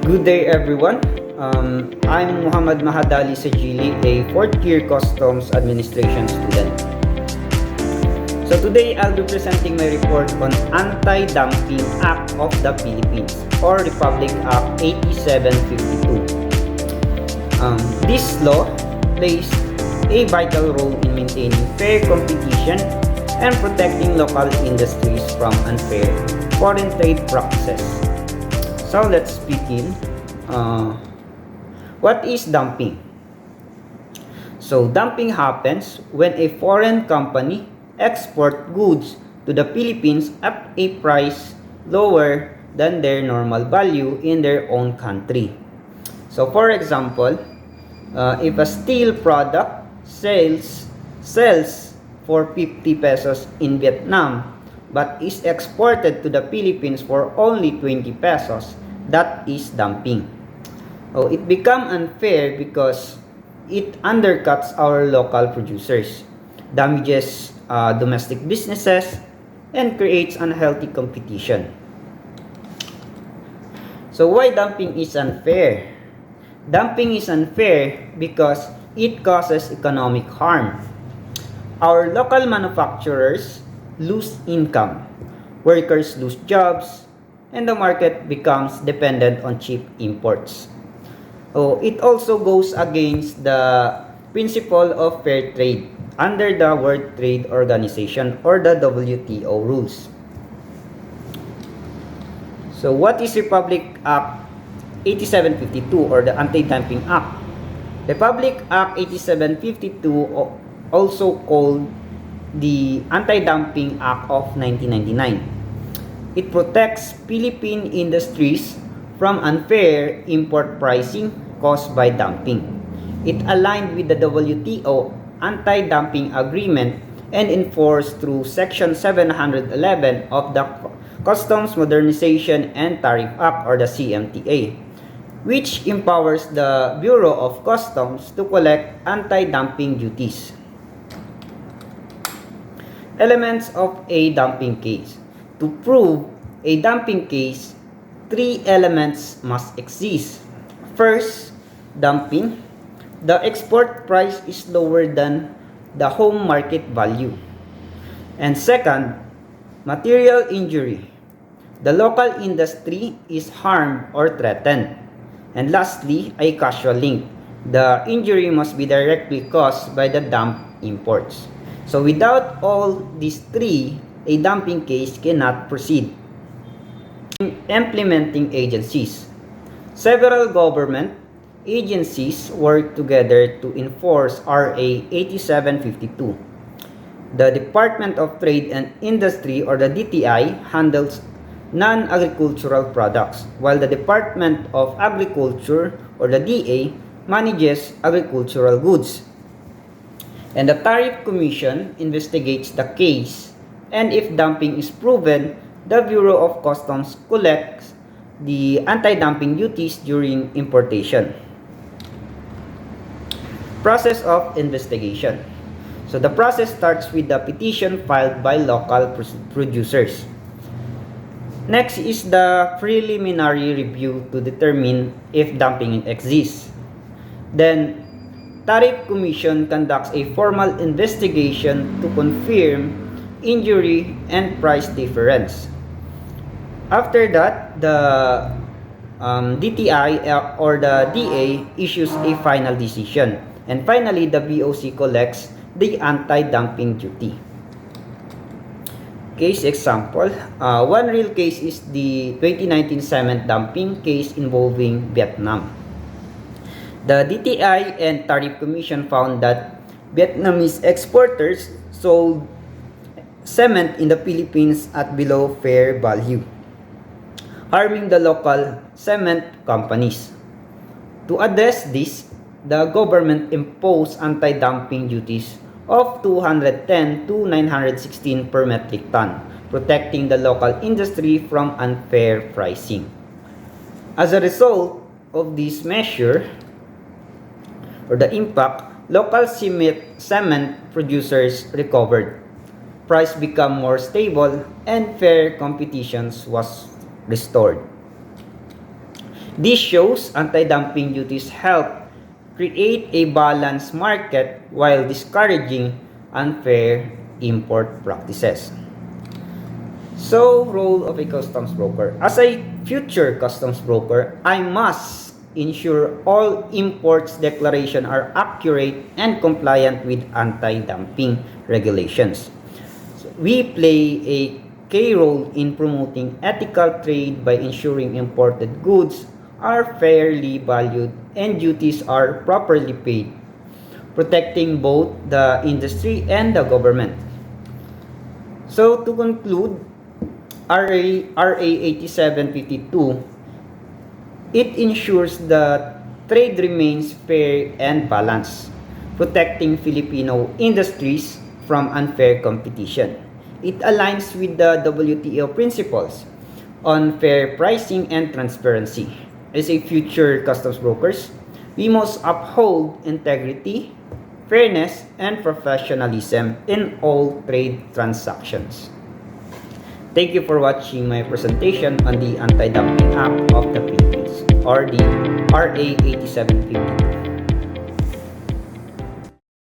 Good day everyone. I'm Muhammad Mahadali Sajili, a 4th year Customs Administration student. So today I'll be presenting my report on Anti-Dumping Act of the Philippines or Republic Act 8752. This law plays a vital role in maintaining fair competition and protecting local industries from unfair foreign trade practices. So let's begin. What is dumping? So dumping happens when a foreign company export goods to the Philippines at a price lower than their normal value in their own country. So for example, if a steel product sells for 50 pesos in Vietnam but is exported to the Philippines for only 20 pesos, that is dumping. It becomes unfair because it undercuts our local producers, damages domestic businesses, and creates unhealthy competition. So why dumping is unfair? Dumping is unfair because it causes economic harm. Our local manufacturers lose income, workers lose jobs, and the market becomes dependent on cheap imports. It also goes against the principle of fair trade under the World Trade Organization or the WTO rules. So what is Republic Act 8752 or the Anti-Dumping Act? Republic Act 8752, also called the Anti-Dumping Act of 1999. It protects Philippine industries from unfair import pricing caused by dumping. It aligned with the WTO anti-dumping agreement and enforced through Section 711 of the Customs Modernization and Tariff Act or the CMTA, which empowers the Bureau of Customs to collect anti-dumping duties. Elements of a dumping case. To prove a dumping case, 3 elements must exist. First, dumping. The export price is lower than the home market value. And second, material injury. The local industry is harmed or threatened. And lastly, a causal link. The injury must be directly caused by the dumped imports. So without all these 3, a dumping case cannot proceed. Implementing agencies. Several government agencies work together to enforce RA 8752. The Department of Trade and Industry or the DTI handles non-agricultural products, while the Department of Agriculture or the DA manages agricultural goods. And the Tariff Commission investigates the case, and if dumping is proven, the Bureau of Customs collects the anti-dumping duties during importation. Process of investigation. So the process starts with the petition filed by local producers. Next is the preliminary review to determine if dumping exists. Then, Tariff Commission conducts a formal investigation to confirm injury and price difference. After that, the DTI or the DA issues a final decision. And finally, the BOC collects the anti-dumping duty. Case example. One real case is the 2019 cement dumping case involving Vietnam. The DTI and Tariff Commission found that Vietnamese exporters sold cement in the Philippines at below fair value, harming the local cement companies. To address this, the government imposed anti-dumping duties of 210 to 916 per metric ton, protecting the local industry from unfair pricing. As a result of this measure, or the impact, local cement producers recovered. Price became more stable and fair competition was restored. This shows anti-dumping duties help create a balanced market while discouraging unfair import practices. So, role of a customs broker. As a future customs broker, I must ensure all imports declaration are accurate and compliant with anti-dumping regulations. So, we play a key role in promoting ethical trade by ensuring imported goods are fairly valued and duties are properly paid, protecting both the industry and the government. So to conclude, RA 8752, it ensures that trade remains fair and balanced, protecting Filipino industries from unfair competition. It aligns with the WTO principles on fair pricing and transparency. As a future customs brokers, we must uphold integrity, fairness, and professionalism in all trade transactions. Thank you for watching my presentation on the Anti-Dumping Act of the Philippines, or the RA 8752.